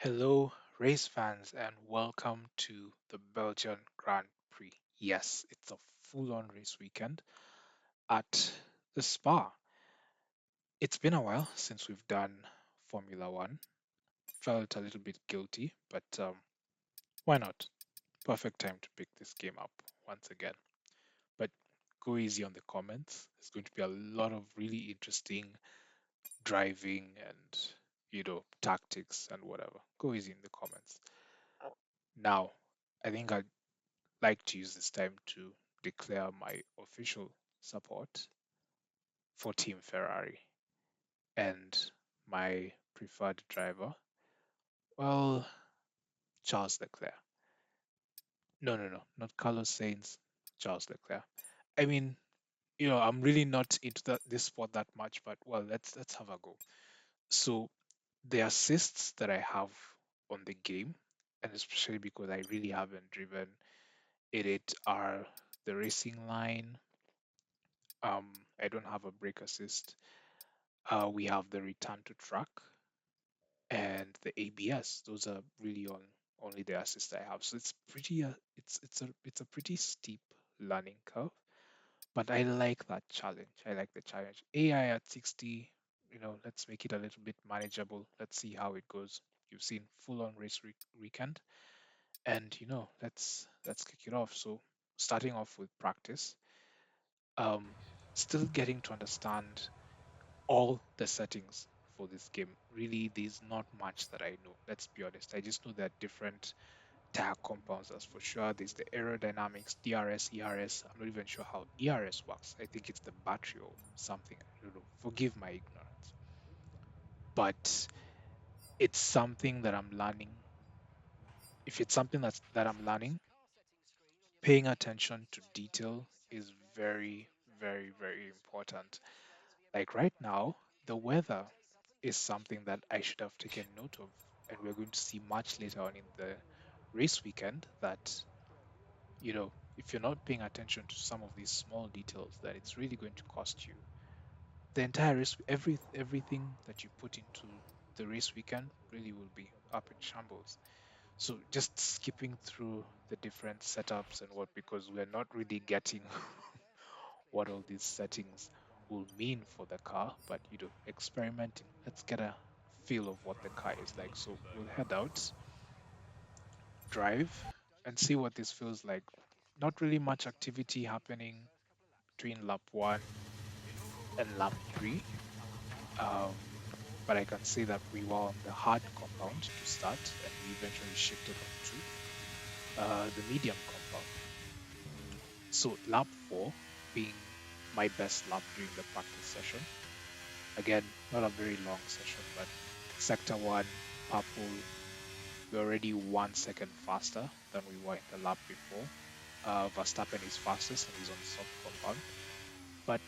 Hello, race fans, and welcome to the Belgian Grand Prix. Yes, it's a full on race weekend at the Spa. It's been a while since we've done Formula One. Felt a little bit guilty, but why not? Perfect time to pick this game up once again. But go easy on the comments. There's going to be a lot of really interesting driving and, tactics and whatever. Go easy in the comments. Now, I think I'd like to use this time to declare my official support for Team Ferrari and my preferred driver, well, Charles Leclerc. No, no, no, not Carlos Sainz, Charles Leclerc. I mean, I'm really not into this sport that much, but well, let's have a go. So the assists that I have on the game, and especially because I really haven't driven it are the racing line. I don't have a brake assist. We have the return to track and the ABS. Those are really only the assists I have. So it's pretty it's a pretty steep learning curve. But I like that challenge. I like the challenge. AI at 60, let's make it a little bit manageable. Let's see how it goes. You've seen full on race weekend, and let's kick it off. So starting off with practice, um, still getting to understand all the settings for this game. Really, there's not much that I know. Let's be honest. I just know that different tire compounds, as for sure. There's the aerodynamics, DRS, ERS. I'm not even sure how ERS works. I think it's the battery or something. I don't know. Forgive my ignorance. But it's something that I'm learning. If it's something that I'm learning, paying attention to detail is very, very, very important. Like right now, the weather is something that I should have taken note of. And we're going to see much later on in the race weekend that, if you're not paying attention to some of these small details, that it's really going to cost you. The entire race, everything that you put into the race weekend really will be up in shambles. So just skipping through the different setups and what, because we're not really getting what all these settings will mean for the car, but experimenting. Let's get a feel of what the car is like. So we'll head out, drive, and see what this feels like. Not really much activity happening between lap one and lap three. Um, but I can say that we were on the hard compound to start, and we eventually shifted on to the medium compound. So lap four being my best lap during the practice session. Again, not a very long session, but sector one, purple, we're already 1 second faster than we were in the lap before. Verstappen is fastest and he's on soft compound. But,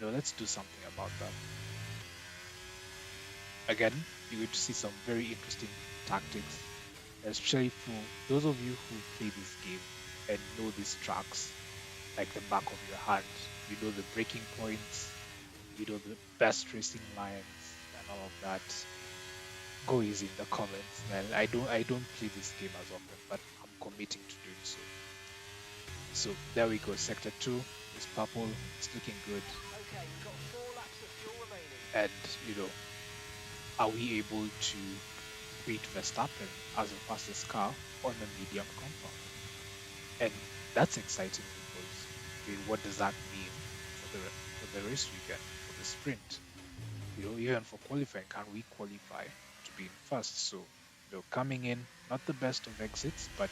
let's do something about that. Again, you're going to see some very interesting tactics, especially for those of you who play this game and know these tracks like the back of your hand. You know the breaking points, you know the best racing lines and all of that. Go easy in the comments, man. I don't play this game as often, but I'm committing to doing so. So there we go. Sector two is purple. It's looking good. And are we able to beat Verstappen as the fastest car on the medium compound? And that's exciting because what does that mean for the race weekend, for the sprint? Even for qualifying, can we qualify to be in first? So, coming in, not the best of exits, but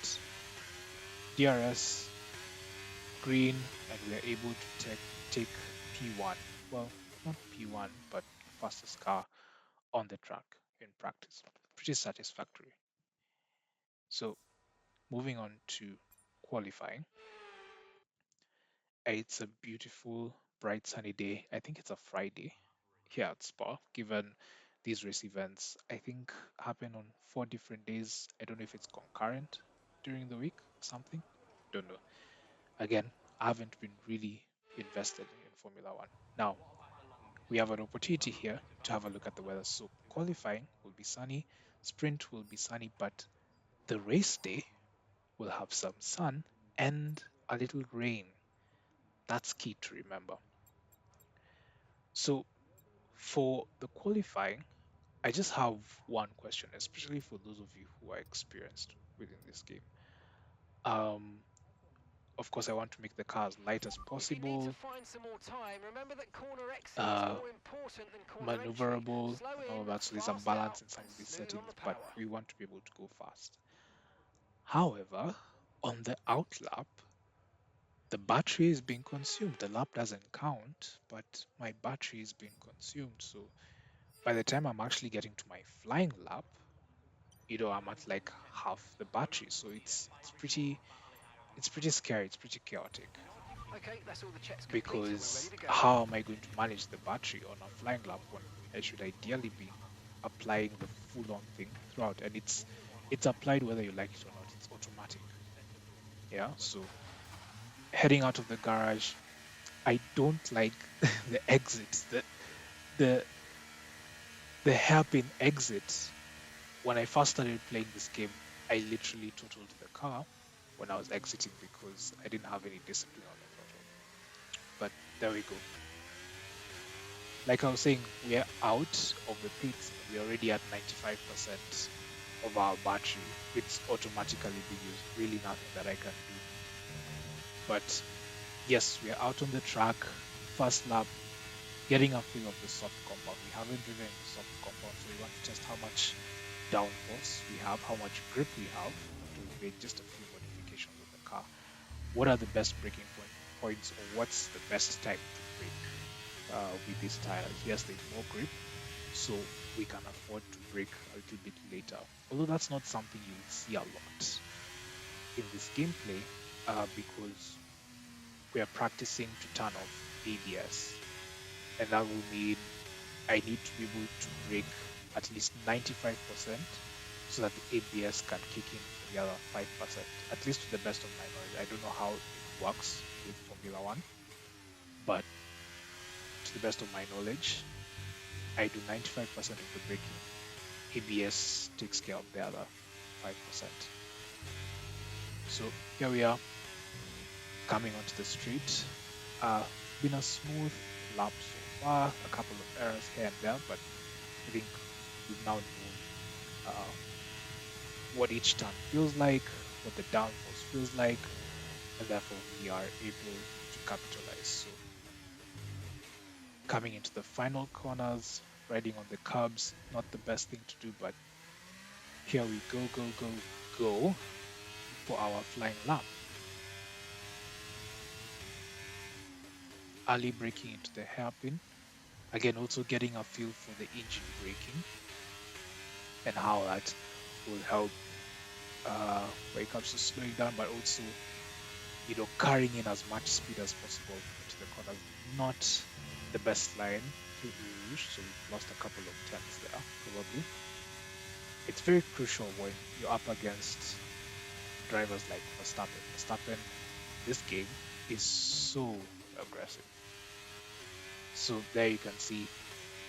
DRS green, and we are able to take P1. Well, not P1, but fastest car on the track in practice. Pretty satisfactory. So, moving on to qualifying, it's a beautiful, bright, sunny day. I think it's a Friday here at Spa, given these race events, I think, happen on 4 different days. I don't know if it's concurrent during the week or something. Don't know. Again, I haven't been really invested in Formula One. Now, we have an opportunity here to have a look at the weather. So, qualifying will be sunny, Sprint will be sunny, but the race day will have some sun and a little rain. That's key to remember. So for the qualifying, I just have one question, especially for those of you who are experienced within this game. Um, of course, I want to make the car as light as If you need to possible, find some more time, remember that corner exit is uh, more important than corner entry. maneuverable, Slow and in, all that. So there's a fast out, balance in some and of these smooth on settings, the but power. we want to be able to go fast. However, on the out lap, the battery is being consumed. The lap doesn't count, but my battery is being consumed. So by the time I'm actually getting to my flying lap, I'm at like half the battery. So it's pretty scary. It's pretty chaotic Okay, that's all the checks complete. We're ready because to go. how am I going to manage the battery on a flying lap when I should ideally be applying the full-on thing throughout? And it's applied whether you like it or not. It's automatic. Yeah. So heading out of the garage, I don't like the exits. The the hairpin exit. When I first started playing this game, I literally totaled the car when I was exiting because I didn't have any discipline on the throttle. But there we go. Like I was saying, we're out of the pits and we're already at 95% of our battery. It's automatically being used. Really nothing that I can do. But yes, we're out on the track. First lap, getting a feel of the soft compound. We haven't driven in the soft compound, so we want to test how much downforce we have, how much grip we have after we've made just a few modifications on the car. What are the best braking points, or what's the best time to brake with these tires? Yes, there's more grip, so we can afford to brake a little bit later. Although that's not something you will see a lot in this gameplay, because we are practicing to turn off ABS, and that will mean I need to be able to brake at least 95% so that the ABS can kick in for the other 5%, at least to the best of my knowledge. I don't know how it works with Formula One, but to the best of my knowledge, I do 95% of the braking. ABS takes care of the other 5%. So here we are coming onto the street. Been a smooth lap so far, a couple of errors here and there, but I think we've now known uh, what each turn feels like, what the downforce feels like, and therefore we are able to capitalize. So coming into the final corners, riding on the curbs, not the best thing to do, but here we go, go, go, go for our flying lap. Early braking into the hairpin. Again, also getting a feel for the engine braking and how that will help when it comes to slowing down, but also carrying in as much speed as possible into the corners. Not the best line through Rouge, so we've lost a couple of tenths there, probably. It's very crucial when you're up against drivers like Verstappen. Verstappen, this game, is so aggressive. So there you can see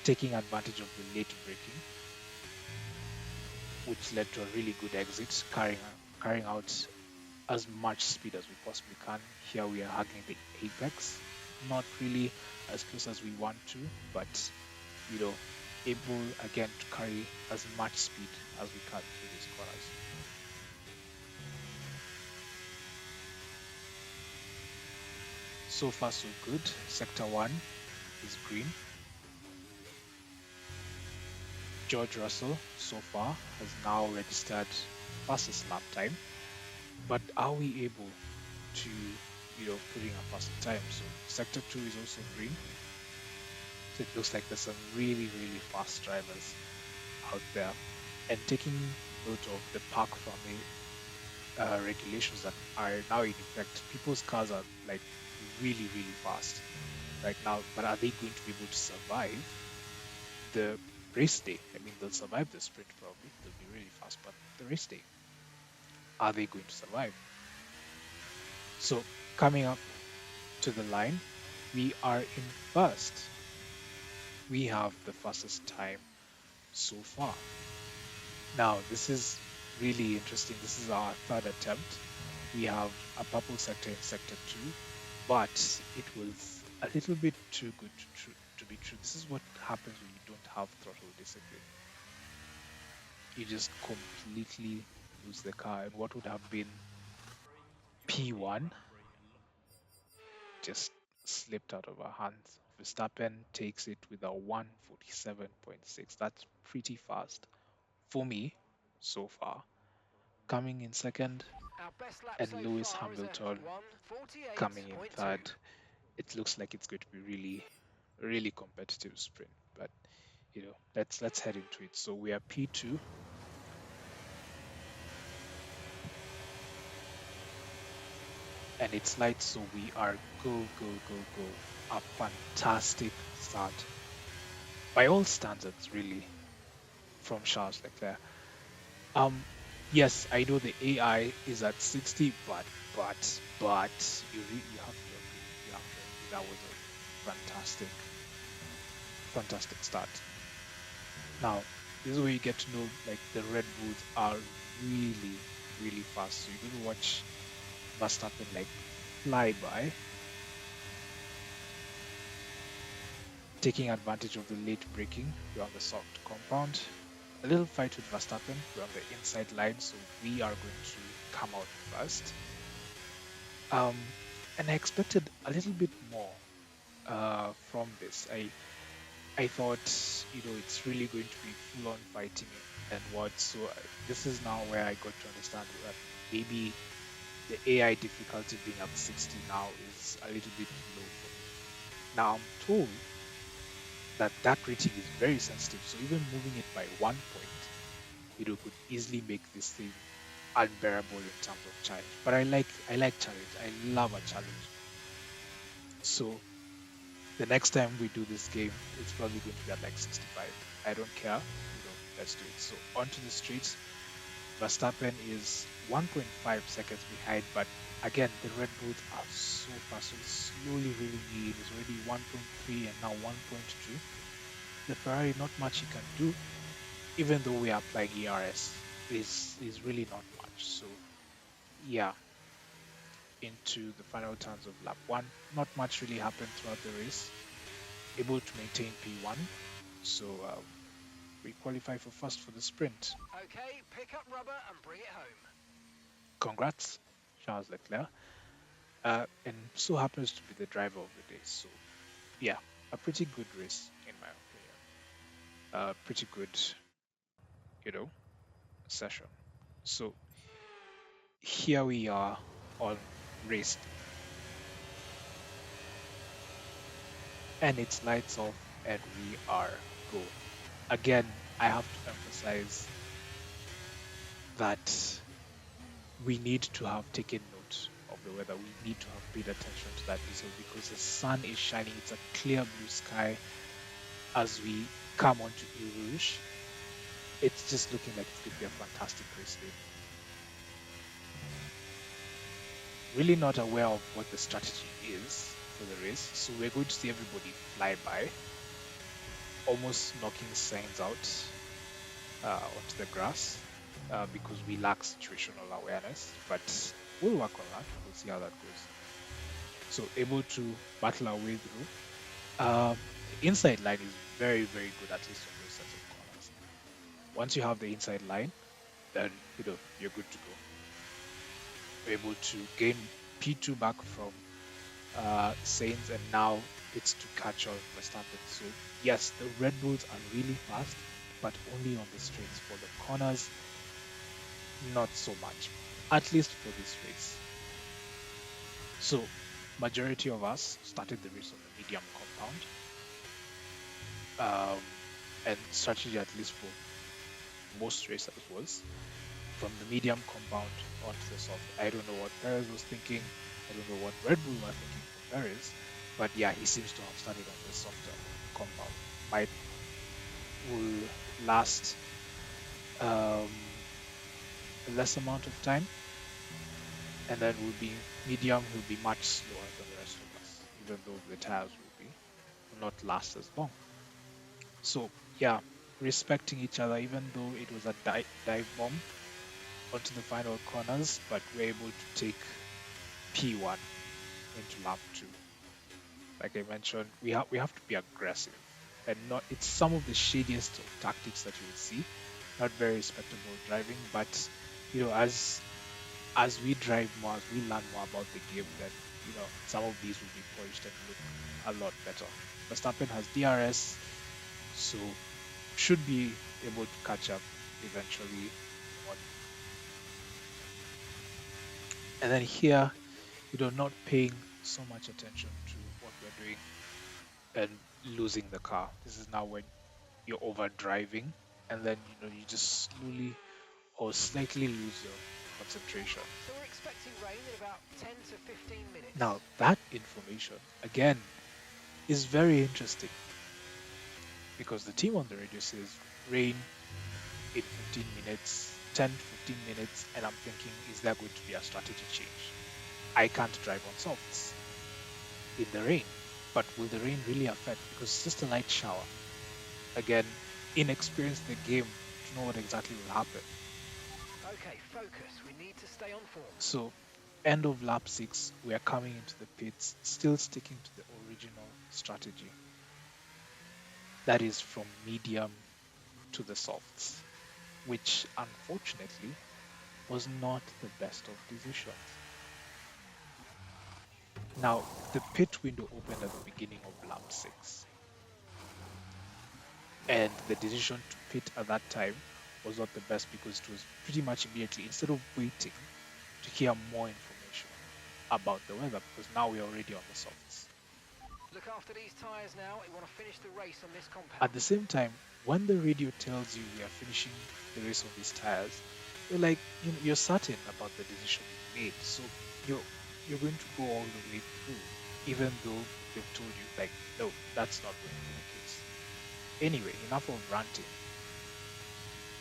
taking advantage of the late braking, which led to a really good exit, carrying out as much speed as we possibly can. Here we are hugging the apex, not really as close as we want to, but you know, able again to carry as much speed as we can through these corners. So far, so good. Sector 1 is green. George Russell so far has now registered fastest lap time, but are we able to, put in a faster time? So sector 2 is also green. So it looks like there's some really, really fast drivers out there. And taking note of the park family regulations that are now in effect, people's cars are like really, really fast right now. But are they going to be able to survive the race day? I mean, they'll survive the sprint probably. They'll be really fast, but the race day, are they going to survive? So coming up to the line, we are in first. We have the fastest time so far. Now, this is really interesting. This is our third attempt. We have a purple sector in sector two, but it was a little bit too good to be true. This is what happens when you don't have throttle discipline. You just completely lose the car, and what would have been P1 just slipped out of our hands. Verstappen takes it with a 147.6. That's pretty fast for me so far. Coming in second, Our best lap and so Lewis far is a Hamilton coming in 1:48.2. third. It looks like it's going to be really competitive sprint. But let's head into it. So we are P2, and it's light, so we are go. A fantastic start by all standards, really, from Charles Leclerc. Um, yes, I know the AI is at 60, but you have to agree. You have to agree that was a fantastic start. Now, this is where you get to know like the Red Bulls are really fast. So you're gonna watch Verstappen like fly by, taking advantage of the late braking. We're on the soft compound. A little fight with Verstappen. We're on the inside line, so we are going to come out first. And I expected a little bit more from this. I thought, it's really going to be full on fighting and what. So this is now where I got to understand that maybe the AI difficulty being at 60 now is a little bit low for me. Now I'm told that that rating is very sensitive. So even moving it by 1 point, could easily make this thing unbearable in terms of challenge. But I like challenge. I love a challenge. So the next time we do this game, it's probably going to be at like 65. I don't care. Let's do it. So onto the streets. Verstappen is 1.5 seconds behind, but again, the Red Bulls are so fast. So it's slowly really lead. It's already 1.3 and now 1.2. The Ferrari, not much he can do, even though we are applying ERS. Is really not much. So yeah, into the final turns of lap one. Not much really happened throughout the race. Able to maintain P1. So we qualify for first for the sprint. Okay, pick up rubber and bring it home. Congrats, Charles Leclerc. And so happens to be the driver of the day. So yeah, a pretty good race in my opinion. Pretty good, you know, session. So here we are on race day, and it's lights off, and we are go. Again, I have to emphasize that we need to have taken note of the weather. We need to have paid attention to that detail because the sun is shining. It's a clear blue sky as we come onto Eau Rouge. It's just looking like it's going to be a fantastic race day. Really not aware of what the strategy is for the race, so we're going to see everybody fly by, almost knocking signs out onto the grass because we lack situational awareness, but we'll work on that. We'll see how that goes. So able to battle our way through. The inside line is very good, at least on those sets of corners. Once you have the inside line, then you're good to go. We're able to gain P2 back from Saints, and now it's to catch on Verstappen. So yes, the Red Bulls are really fast, but only on the straights. For the corners, not so much, at least for this race. So majority of us started the race on the medium compound, and strategy, at least for most races, was from the medium compound onto the soft. I don't know what Perez was thinking. I don't know what Red Bull were thinking for Perez, but yeah, he seems to have started on the softer compound. Might will last um, a less amount of time, and then will be medium will be much slower than the rest of us, even though the tires will not last as long. So yeah, respecting each other, even though it was a dive bomb onto the final corners, but we're able to take P1 into lap two. Like I mentioned, we have to be aggressive and not. It's some of the shadiest of tactics that you will see. Not very respectable driving, but as we drive more, as we learn more about the game, then some of these will be polished and look a lot better. Verstappen has DRS, so should be able to catch up eventually on. And then here, not paying so much attention to what we're doing and losing the car. This is now when you're over driving, and then you just slowly or slightly lose your concentration. So we're expecting rain in about 10 to 15 minutes. Now that information again is very interesting because the team on the radio says rain in 15 minutes, 10 to 15 minutes, and I'm thinking, is there going to be a strategy change? I can't drive on softs in the rain, but will the rain really affect? Because it's just a light shower. Again, inexperienced in the game to know what exactly will happen. Okay, focus. We need to stay on form. So, end of lap six, we are coming into the pits, still sticking to the original strategy. That is from medium to the softs, which unfortunately was not the best of decisions. Now, the pit window opened at the beginning of lap six, and the decision to pit at that time was not the best because it was pretty much immediately, instead of waiting to hear more information about the weather, because now we're already on the softs. Look after these tyres now. We want to finish the race on this At compound. the same time, when the radio tells you we are finishing the race on these tires, you're like, you're certain about the decision you've made. So you're going to go all the way through, even though they've told you like, no, that's not going to be the case. Anyway, enough of ranting.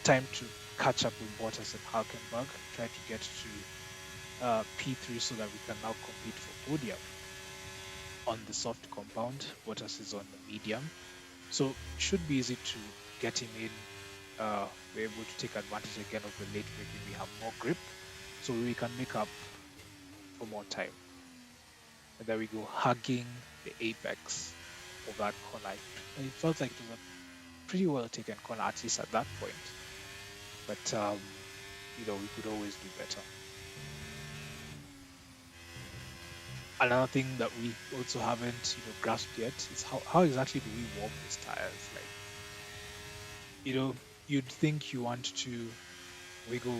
Time to catch up with Bottas and Hulkenberg. Try to get to P3 so that we can now compete for podium. On the soft compound, Bottas is on the medium. So should be easy to get him in. We're able to take advantage again of the late braking. We have more grip, so we can make up for more time. And there we go, hugging the apex of that corner. It felt like it was a pretty well taken corner, at least at that point. But we could always do better. Another thing that we also haven't, grasped yet is how exactly do we warm these tires? Like, you'd think you want to wiggle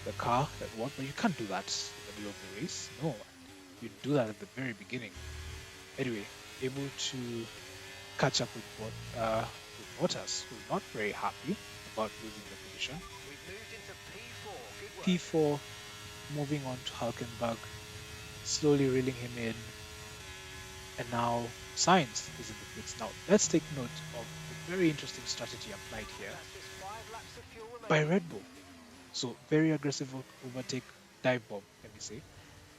the car at what, but you can't do that in the middle of the race. No, you do that at the very beginning. Anyway, able to catch up with Bottas, who's not very happy about losing the position. We've moved into P4. Good work. P4, moving on to Hulkenberg, slowly reeling him in, and now Sainz is in the pits. Now let's take note of the very interesting strategy applied here That's just 5 laps of fuel by remaining. Red Bull. So very aggressive overtake, dive bomb, let me say.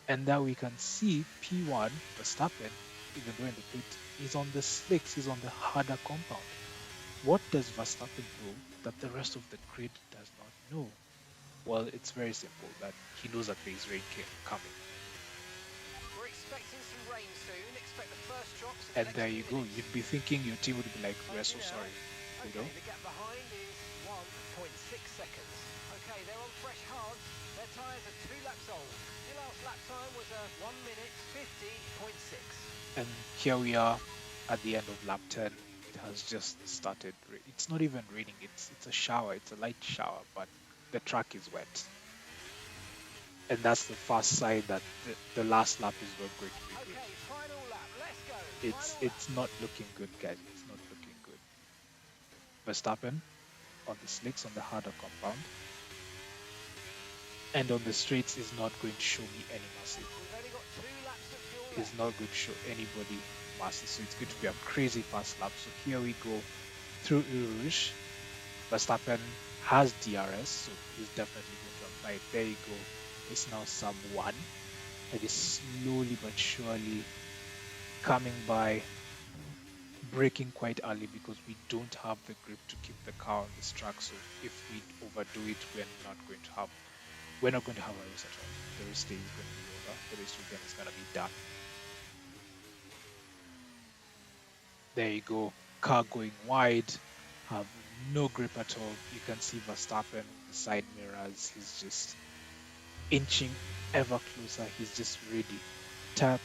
And now we can see P1 Verstappen, even though in the pit, is on the slicks, he's on the harder compound. What does Verstappen know that the rest of the grid does not know? Well, it's very simple that he knows that there is rain coming. We're expecting some rain soon. Expect the first drops in the And next there few you go. minutes. You'd be thinking your team would be like, we're so Now. sorry. Okay, the gap behind is 1.6 seconds. Okay, they're on fresh hards. Their tyres are 2 laps old. Your last lap time was 1 minute 50.6. And here we are at the end of lap 10. It has just started. It's not even raining. It's a shower. It's a light shower, but the track is wet. And that's the first sign that the last lap is not going to be good. Okay, final lap. Let's go. It's not looking good, guys. It's not looking good. Verstappen on the slicks on the harder compound, and on the straights is not going to show me any mercy. We've only got 2 laps of fuel Is left. not going to show anybody mercy. So it's going to be a crazy fast lap. So here we go through Eau Rouge. Verstappen has DRS, so he's definitely going to apply it. There you go. It's now sub 1. It is slowly but surely coming by braking quite early because we don't have the grip to keep the car on this track. So if we overdo it, we're not going to have a race at all. The race day is going to be over. The race weekend is going to be done. There you go. Car going wide, have no grip at all. You can see Verstappen with the side mirrors. He's just inching ever closer. He's just ready. Tire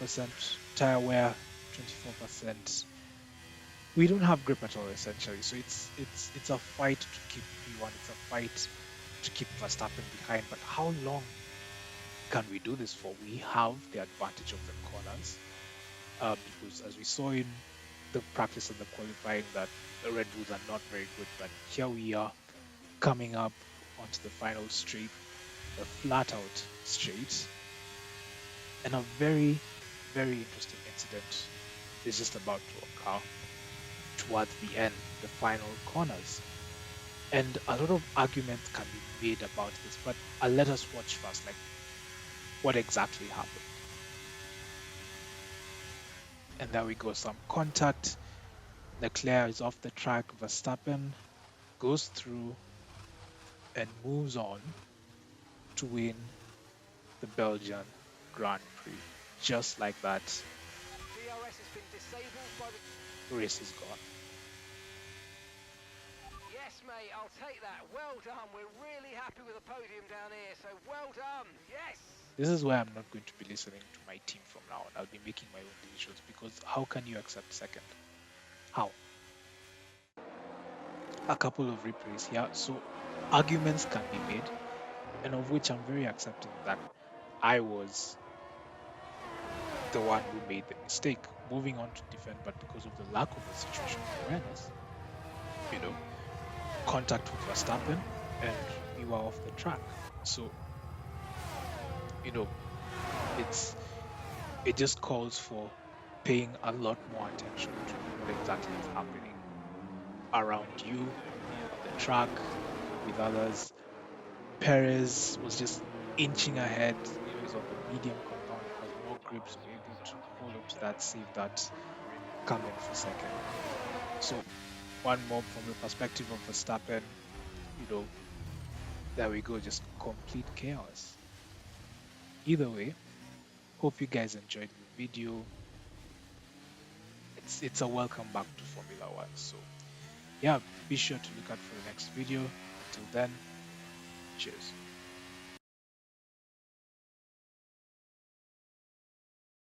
wear 24%. We don't have grip at all essentially. So it's a fight to keep P1. It's a fight to keep Verstappen behind. But how long can we do this for? We have the advantage of the corners, because as we saw in the practice and the qualifying, that the Red Bulls are not very good. But here we are coming up onto the final straight, the flat out straight, and a very, very interesting incident is just about to occur towards the end, the final corners. And a lot of arguments can be made about this, but let us watch first, like what exactly happened. And there we go, some contact. Leclerc is off the track. Verstappen goes through and moves on to win the Belgian Grand Prix. Just like that, DRS has been disabled by the... race is gone. Yes, mate, I'll take that. Well done. We're really happy with the podium down here, so well done. Yes. This is why I'm not going to be listening to my team from now on. I'll be making my own decisions because how can you accept second? How? A couple of replays here. So arguments can be made, and of which I'm very accepting that I was the one who made the mistake, moving on to defend, but because of the lack of a situational awareness, you know, contact with Verstappen, and we were off the track. So, you know, it's it just calls for paying a lot more attention to what exactly is happening around you on the track with others. Perez was just inching ahead. He's on the medium compound, has more grips, be able to hold on to that, save that, come in for second. So one more from the perspective of Verstappen, you know, there we go, just complete chaos. Either way, hope you guys enjoyed the video. It's a welcome back to Formula One. So yeah, be sure to look out for the next video. Until then, cheers.